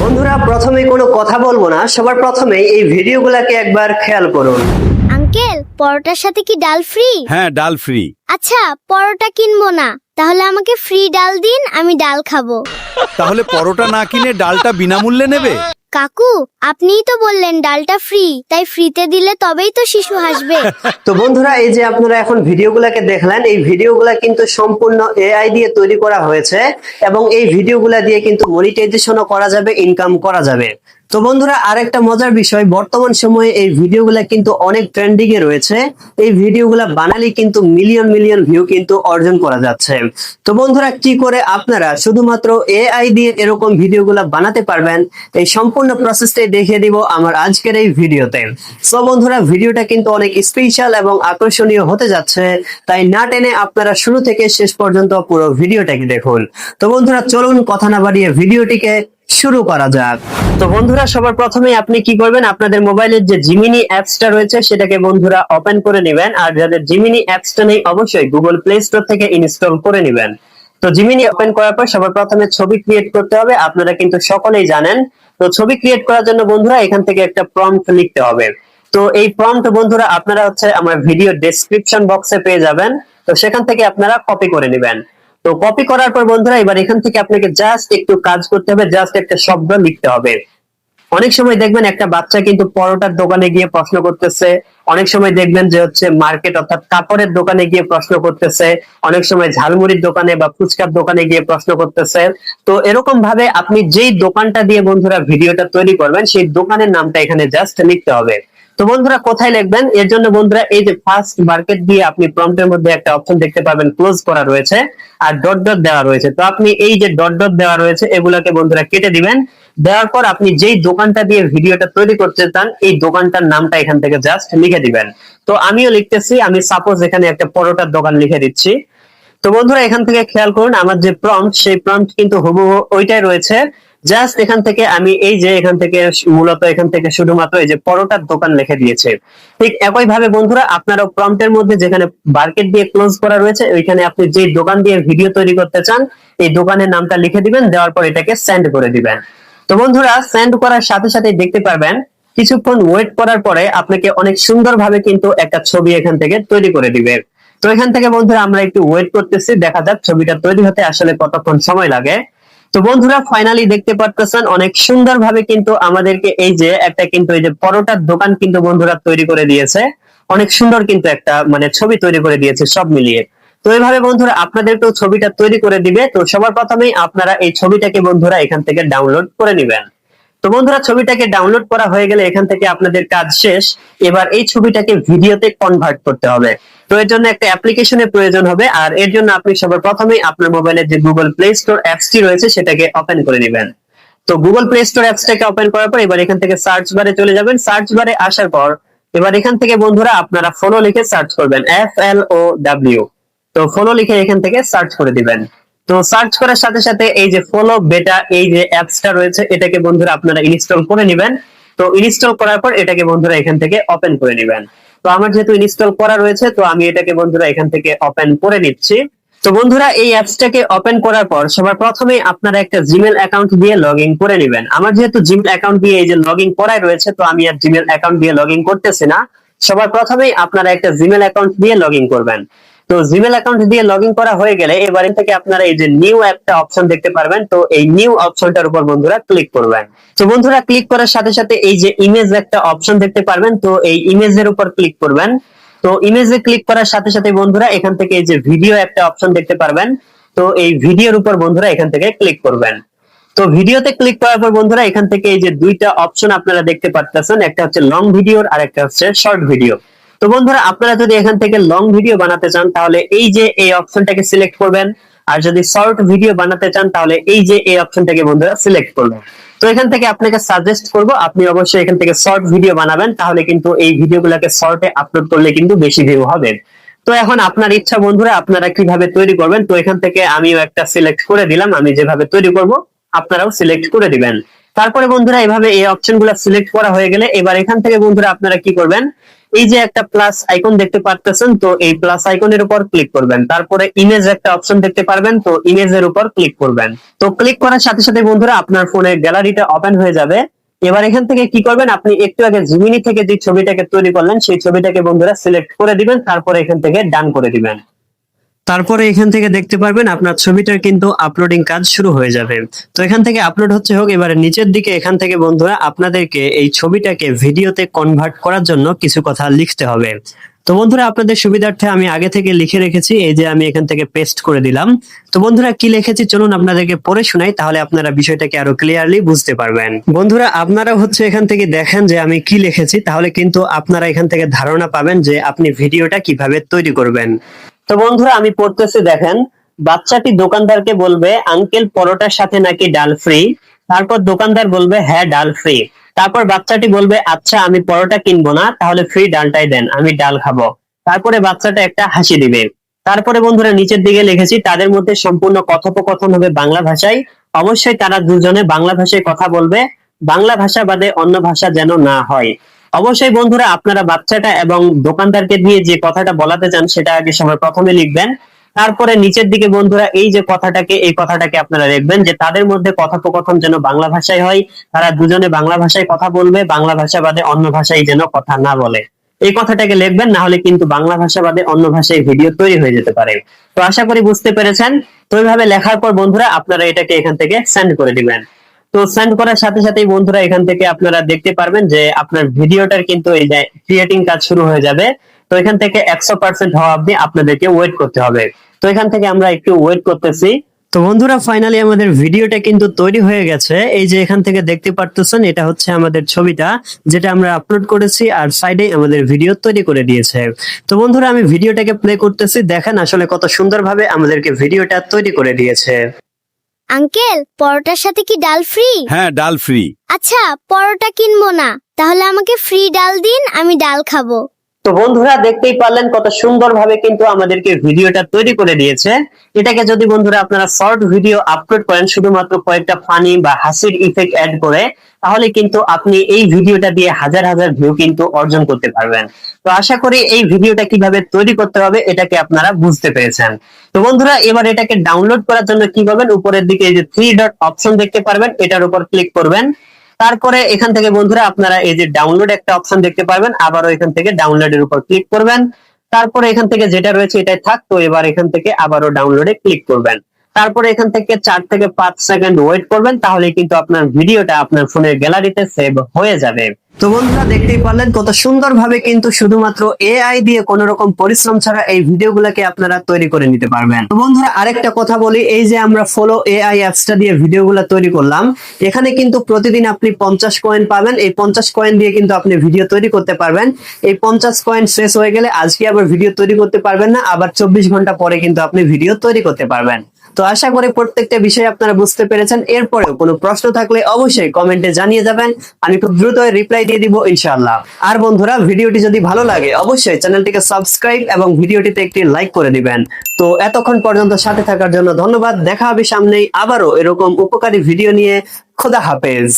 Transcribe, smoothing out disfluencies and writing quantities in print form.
বন্ধুরা প্রথমে কোনো কথা বলবো না, সবার প্রথমে এই ভিডিওগুলোকে একবার খেয়াল করুন। আঙ্কেল, পরোটার সাথে কি ডাল ফ্রি? হ্যাঁ, ডাল ফ্রি। আচ্ছা, পরোটা কিনবো না, তাহলে আমাকে ফ্রি ডাল দিন, আমি ডাল খাবো। তাহলে পরোটা না কিনে ডালটা বিনামূল্যে নেবে? কাকু, আপনিই তো বললেন ডালটা ফ্রি, তাই ফ্রিতে দিলে তবেই তো শিশু হাসবে। তো বন্ধুরা, এই যে আপনারা এখন ভিডিওগুলোকে দেখলেন, এই ভিডিওগুলা কিন্তু সম্পূর্ণ এআই দিয়ে তৈরি করা হয়েছে এবং এই ভিডিওগুলা দিয়ে কিন্তু মনিটাইজেশনও করা যাবে, ইনকাম করা যাবে। তো বন্ধুরা, আরেকটা মজার বিষয়, বর্তমান সময়ে এই ভিডিওগুলা কিন্তু অনেক ট্রেন্ডিং এ রয়েছে। এই ভিডিওগুলা বানালে কিন্তু মিলিয়ন মিলিয়ন ভিউ কিন্তু অর্জন করা যাচ্ছে। তো বন্ধুরা, কি করে আপনারা শুধুমাত্র এআই দিয়ে এরকম ভিডিওগুলা বানাতে পারবেন, এই সম্পূর্ণ প্রসেসটাই দেখিয়ে দিব আমার আজকের এই ভিডিওতে। সো বন্ধুরা, ভিডিওটা কিন্তু অনেক স্পেশাল এবং আকর্ষণীয় হতে যাচ্ছে, তাই না টেনে আপনারা শুরু থেকে শেষ পর্যন্ত পুরো ভিডিওটাকে দেখুন। তো বন্ধুরা, চলুন কথা না বাড়িয়ে ভিডিওটিকে শুরু করা যাক। তো বন্ধুরা, সবার প্রথমে আপনি কি করবেন, আপনাদের মোবাইলের যে জিমিনি অ্যাপসটা রয়েছে সেটাকে বন্ধুরা ওপেন করে নেবেন। আর যাদের জিমিনি অ্যাপসটা নেই, অবশ্যই গুগল প্লে স্টোর থেকে ইনস্টল করে নেবেন। তো জিমিনি ওপেন করার পর সবার প্রথমে ছবি ক্রিয়েট করতে হবে, আপনারা কিন্তু সকলেই জানেন। তো ছবি ক্রিয়েট করার জন্য বন্ধুরা এখান থেকে একটা প্রম্পট লিখতে হবে। তো এই প্রম্পট বন্ধুরা আপনারা আমার ভিডিও ডেসক্রিপশন বক্সে পেয়ে যাবেন। তো সেখান থেকে আপনারা কপি করে নেবেন। তো কপি করার পর বন্ধুরা এবার এখান থেকে আপনাকে জাস্ট একটু কাজ করতে হবে, জাস্ট একটা শব্দ লিখতে হবে। অনেক সময় দেখবেন একটা বাচ্চা কিন্তু পরোটার দোকানে গিয়ে প্রশ্ন করতেছে, অনেক সময় দেখবেন যে মার্কেট অর্থাৎ কাপড়ের দোকানে গিয়ে প্রশ্ন করতেছে, অনেক সময় ঝালমুড়ির দোকানে বা ফুচকার দোকানে গিয়ে প্রশ্ন করতেছে। তো এরকম ভাবে আপনি যেই দোকানটা দিয়ে বন্ধুরা ভিডিওটা তৈরি করবেন সেই দোকানের নামটা এখানে জাস্ট লিখতে হবে। তো বন্ধুরা কোথায় লিখবেন, এর জন্য বন্ধুরা এই যে ফার্স্ট মার্কেট দিয়ে আপনি প্রম্পটের মধ্যে একটা অপশন দেখতে পাবেন, ক্লোজ করা রয়েছে আর ডট ডট দেওয়া রয়েছে। তো আপনি এই যে ডট ডট দেওয়া রয়েছে এগুলাকে বন্ধুরা কেটে দিবেন। দেওয়ার পর আপনি যেই দোকানটা দিয়ে ভিডিওটা তৈরি করতে চান এই দোকানটার নামটা এখান থেকে জাস্ট লিখে দিবেন। তো আমিও লিখতেছি, আমি সাপোজ এখানে একটা পরোটার দোকান লিখে দিচ্ছি। তো বন্ধুরা এখান থেকে খেয়াল করুন, আমার যে প্রম্পট সেই প্রম্পট কিন্তু হুবহু ওইটাই রয়েছে। জাস্ট এখান থেকে আমি এই যে এখান থেকে মূলত এখান থেকে শুধুমাত্র এই যে পরোটার দোকান লিখে দিয়েছে। ঠিক একই ভাবে বন্ধুরা আপনারাও প্রম্পটের মধ্যে যেখানে মার্কেট দিয়ে ক্লোজ করা রয়েছে ওইখানে আপনি যে দোকান দিয়ে ভিডিও তৈরি করতে চান এই দোকানের নামটা লিখে দিবেন, দেওয়ার পর এটাকে সেন্ড করে দিবেন। তো বন্ধুরা সেন্ড করার সাথে সাথে দেখতে পারবেন কিছুক্ষণ ওয়েট করার পরে আপনাকে অনেক সুন্দরভাবে কিন্তু একটা ছবি এখান থেকে তৈরি করে দিবে। তো এখান থেকে বন্ধুরা আমরা একটু ওয়েট করতেছি, দেখা যাক ছবিটা তৈরি হতে আসলে কতক্ষণ সময় লাগে। তো বন্ধুরা ফাইনালি দেখতে পারতেছেন অনেক সুন্দরভাবে কিন্তু আমাদেরকে এই যে একটা কিন্তু এই যে পরোটার দোকান কিন্তু বন্ধুরা তৈরি করে দিয়েছে। অনেক সুন্দর কিন্তু একটা ছবি তৈরি করে দিয়েছে সব মিলিয়ে। তো এইভাবে বন্ধুরা আপনাদেরকেও ছবিটা তৈরি করে দিবে। তো সবার প্রথমেই আপনারা এই ছবিটাকে বন্ধুরা এখান থেকে ডাউনলোড করে নেবেন। তো বন্ধুরা ছবিটাকে ডাউনলোড করা হয়ে গেলে এখান থেকে আপনাদের কাজ শেষ। এবার এই ছবিটাকে ভিডিওতে কনভার্ট করতে হবে। তো এর জন্য একটা অ্যাপ্লিকেশনের প্রয়োজন হবে, আর এর জন্য আপনি সবার প্রথমেই আপনার মোবাইলের যে গুগল প্লে স্টোর অ্যাপসটি রয়েছে সেটাকে ওপেন করে নেবেন। তো গুগল প্লে স্টোর অ্যাপসটাকে ওপেন করার পর এবার এখান থেকে সার্চ বারে চলে যাবেন। সার্চ বারে আসার পর এবার এখান থেকে বন্ধুরা আপনারা ফলো লিখে সার্চ করবেন, FLOW। তো ফলো লিখে এখান থেকে সার্চ করে দিবেন। তো সার্চ করার সাথে সাথে এই যে ফলো বেটা এই যে অ্যাপসটা রয়েছে এটাকে বন্ধুরা আপনারা ইনস্টল করে নেবেন। তো ইনস্টল করার পর এটাকে বন্ধুরা এখান থেকে ওপেন করে নেবেন। তো আমার যেহেতু ইনস্টল করা রয়েছে তো আমি এটাকে বন্ধুরা এখান থেকে ওপেন করে নিচ্ছি। তো বন্ধুরা এই অ্যাপসটাকে ওপেন করার পর সবার প্রথমেই আপনারা একটা জিমেল অ্যাকাউন্ট দিয়ে লগ ইন করে নেবেন। আমার যেহেতু জিমেল অ্যাকাউন্ট দিয়ে এই যে লগ ইন করাই রয়েছে তো আমি আর জিমেল অ্যাকাউন্ট দিয়ে লগ ইন করতেছি না। সবার প্রথমেই আপনারা একটা জিমেল অ্যাকাউন্ট দিয়ে লগ ইন করবেন। তো জিমেল অ্যাকাউন্ট দিয়ে লগ ইন করা হয়ে গেলে এবারে থেকে আপনারা এই যে নিউ একটা অপশন দেখতে পারবেন। তো এই নিউ অপশনটার উপর বন্ধুরা ক্লিক করবেন। তো বন্ধুরা ক্লিক করার সাথে সাথে এই যে ইমেজ একটা অপশন দেখতে পারবেন, তো এই ইমেজের উপর ক্লিক করবেন। তো ইমেজে ক্লিক করার সাথে সাথে বন্ধুরা এখান থেকে এই যে ভিডিও একটা অপশন দেখতে পারবেন। তো এই ভিডিওর উপর বন্ধুরা এখান থেকে ক্লিক করবেন। তো ভিডিওতে ক্লিক করার পর বন্ধুরা এখান থেকে এই যে দুইটা অপশন আপনারা দেখতে পাচ্ছেন, একটা হচ্ছে লং ভিডিওর আর একটা হচ্ছে শর্ট ভিডিও। তো বন্ধুরা আপনারা যদি এখান থেকে লং ভিডিও বানাতে চান তাহলে এই যে এই অপশনটাকে সিলেক্ট করবেন, আর যদি শর্ট ভিডিও বানাতে চান তাহলে এই যে এই অপশনটাকে বন্ধুরা সিলেক্ট করবেন। তো এখান থেকে আপনাকে সাজেস্ট করব আপনি অবশ্যই এখান থেকে শর্ট ভিডিও বানাবেন, তাহলে কিন্তু এই ভিডিওগুলোকে শর্টে আপলোড করলে কিন্তু বেশি ভিউ হবে। তো এখন আপনার ইচ্ছা বন্ধুরা আপনারা কিভাবে তৈরি করবেন। তো এখান থেকে আমিও একটা সিলেক্ট করে দিলাম, আমি যেভাবে তৈরি করব আপনারাও সিলেক্ট করে দিবেন। তারপরে বন্ধুরা এভাবে এই অপশনগুলো সিলেক্ট করা হয়ে গেলে এবার এখান থেকে বন্ধুরা আপনারা কি করবেন, এই যে একটা প্লাস আইকন দেখতে পারতেছেন, তো এই প্লাস আইকনের উপর ক্লিক করবেন। তারপরে ইমেজ একটা অপশন দেখতে পারবেন, তো ইমেজের উপর ক্লিক করবেন। তো ক্লিক করার সাথে সাথে বন্ধুরা আপনার ফোনে গ্যালারিটা ওপেন হয়ে যাবে। এবার এখান থেকে কি করবেন, আপনি একটু আগে জিমিনি থেকে যে ছবিটাকে তৈরি করলেন সেই ছবিটাকে বন্ধুরা সিলেক্ট করে দিবেন, তারপরে এখান থেকে ডান করে দিবেন। তারপরে এখান থেকে দেখতে পারবেন আপনার ছবিটার কিন্তু আপলোডিং কাজ শুরু হয়ে যাবে। তো এখান থেকে আপলোড হচ্ছে হোক। এবারে নিচের দিকে এখান থেকে বন্ধুরা আপনাদেরকে এই ছবিটাকে ভিডিওতে কনভার্ট করার জন্য কিছু কথা লিখতে হবে। তো বন্ধুরা আপনাদের সুবিধার্থে আমি আগে থেকে লিখে রেখেছি, এই যে আমি এখান থেকে পেস্ট করে দিলাম। তো বন্ধুরা কি লিখেছি চলুন আপনাদেরকে পড়ে শোনাই, তাহলে আপনারা বিষয়টাকে আরো ক্লিয়ারলি বুঝতে পারবেন। বন্ধুরা আপনারা হচ্ছে এখান থেকে দেখেন যে আমি কি লিখেছি, তাহলে কিন্তু আপনারা এখান থেকে ধারণা পাবেন যে আপনি ভিডিওটা কিভাবে তৈরি করবেন। তো বন্ধুরা আমি পড়তেছি, দেখেন, বাচ্চাটি দোকানদারকে বলবে আঙ্কেল পরোটার সাথে নাকি ডাল ফ্রি। তারপর দোকানদার বলবে হ্যাঁ ডাল ফ্রি। তারপর বাচ্চাটি বলবে আচ্ছা আমি পরোটা কিনবো না, তাহলে ফ্রি ডালটাই দেন, আমি ডাল খাবো। তারপরে বাচ্চাটা একটা হাসি দিবে। তারপরে বন্ধুরা নিচের দিকে লিখেছি তাদের মধ্যে সম্পূর্ণ কথোপকথন হবে বাংলা ভাষায়। অবশ্যই তারা দুজনে বাংলা ভাষায় কথা বলবে, বাংলা ভাষা বাদে অন্য ভাষা যেন না হয়। অবশ্যই বন্ধুরা আপনারা বাচ্চাটা এবং দোকানদারকে দিয়ে যে কথাটা বলাতে চান সেটা আগে সবার প্রথমে লিখবেন। তারপরে নিচের দিকে বন্ধুরা এই যে কথাটাকে আপনারা লিখবেন যে তাদের মধ্যে কথোপকথন যেন বাংলা ভাষায় হয়, তারা দুজনে বাংলা ভাষায় কথা বলবে, বাংলা ভাষা বাদে অন্য ভাষায় যেন কথা না বলে। এই কথাটাকে লিখবেন, না হলে কিন্তু বাংলা ভাষা বাদে অন্য ভাষায় ভিডিও তৈরি হয়ে যেতে পারে। তো আশা করি বুঝতে পেরেছেন। তো এইভাবে লেখার পর বন্ধুরা আপনারা এটাকে এখান থেকে সেন্ড করে দিবেন। তো সেন্ড করার সাথে সাথেই বন্ধুরা এখান থেকে আপনারা দেখতে পারবেন যে আপনার ভিডিওটার কিন্তু এই যে ক্রিয়েটিং কাজ শুরু হয়ে যাবে। তো এখান থেকে 100% হওয়া অবধি আপনাদেরকে ওয়েট করতে হবে। তো এখান থেকে আমরা একটু ওয়েট করতেছি। তো বন্ধুরা ফাইনালি আমাদের ভিডিওটা কিন্তু তৈরি হয়ে গেছে। এই যে এখান থেকে দেখতে পারতেছেন এটা হচ্ছে আমাদের ছবিটা যেটা আমরা আপলোড করেছি, আর সাইডে আমাদের ভিডিও তৈরি করে দিয়েছে। তো বন্ধুরা আমি ভিডিওটাকে প্লে করতেছি, দেখেন আসলে কত সুন্দরভাবে আমাদেরকে ভিডিওটা তৈরি করে দিয়েছে। আঙ্কেল পরোটার সাথে কি ডাল ফ্রি? হ্যাঁ, ডাল ফ্রি। আচ্ছা পরোটা কিনবো না, তাহলে আমাকে ফ্রি ডাল দিন, আমি ডাল খাবো। তো বন্ধুরা দেখতেই পারলেন কত সুন্দরভাবে কিন্তু আমাদেরকে ভিডিওটা তৈরি করে দিয়েছে। এটাকে যদি বন্ধুরা আপনারা শর্ট ভিডিও আপলোড করেন শুধুমাত্র কয়েকটা ফানি বা হাসির ইফেক্ট অ্যাড করে, তাহলে কিন্তু আপনি এই ভিডিওটা দিয়ে হাজার হাজার ভিউ কিন্তু অর্জন করতে পারবেন। তো আশা করি এই ভিডিওটা কিভাবে তৈরি করতে হবে এটাকে আপনারা বুঝতে পেরেছেন। তো বন্ধুরা এবার এটাকে ডাউনলোড করার জন্য কি করবেন, উপরের দিকে এই যে 3 ডট অপশন দেখতে পারবেন, এটার উপর ক্লিক করবেন। তারপরে এখান থেকে বন্ধুরা আপনারা এই যে ডাউনলোড একটা অপশন দেখতে পারবেন, আবারও এখান থেকে ডাউনলোডের উপর ক্লিক করবেন। তারপরে এখান থেকে যেটা রয়েছে এটাই থাক। তো এবার এখান থেকে আবারও ডাউনলোডে ক্লিক করবেন। তারপরে এখান থেকে 4 থেকে 5 সেকেন্ড ওয়েট করবেন, তাহলে কিন্তু আপনার ভিডিওটা আপনার ফোনের গ্যালারিতে সেভ হয়ে যাবে। তো বন্ধুরা দেখতেই পারলেন কত সুন্দরভাবে কিন্তু শুধুমাত্র এআই দিয়ে কোনো রকম পরিশ্রম ছাড়া এই ভিডিওগুলোকে আপনারা তৈরি করে নিতে পারবেন। তো বন্ধুরা আরেকটা কথা বলি, এই যে আমরা ফলো এআই অ্যাপসটা দিয়ে ভিডিওগুলো তৈরি করলাম, এখানে কিন্তু প্রতিদিন আপনি 50 কয়েন পাবেন। এই 50 কয়েন দিয়ে কিন্তু আপনি ভিডিও তৈরি করতে পারবেন। এই 50 কয়েন শেষ হয়ে গেলে আজকে আবার ভিডিও তৈরি করতে পারবেন না, আবার 24 ঘন্টা পরে কিন্তু আপনি ভিডিও তৈরি করতে পারবেন। তো আশা করি প্রত্যেকটা বিষয় আপনারা বুঝতে পেরেছেন। এরপরেও কোনো প্রশ্ন থাকলে অবশ্যই কমেন্টে জানিয়ে যাবেন, আমি খুব দ্রুত রিপ্লাই দিয়ে দিব ইনশাআল্লাহ। আর বন্ধুরা ভিডিওটি যদি ভালো লাগে অবশ্যই চ্যানেলটিকে সাবস্ক্রাইব এবং ভিডিওটিতে একটি লাইক করে দিবেন। তো এতক্ষণ পর্যন্ত সাথে থাকার জন্য ধন্যবাদ। দেখা হবে সামনেই আবারও এরকম উপকারী ভিডিও নিয়ে। খোদা হাফেজ।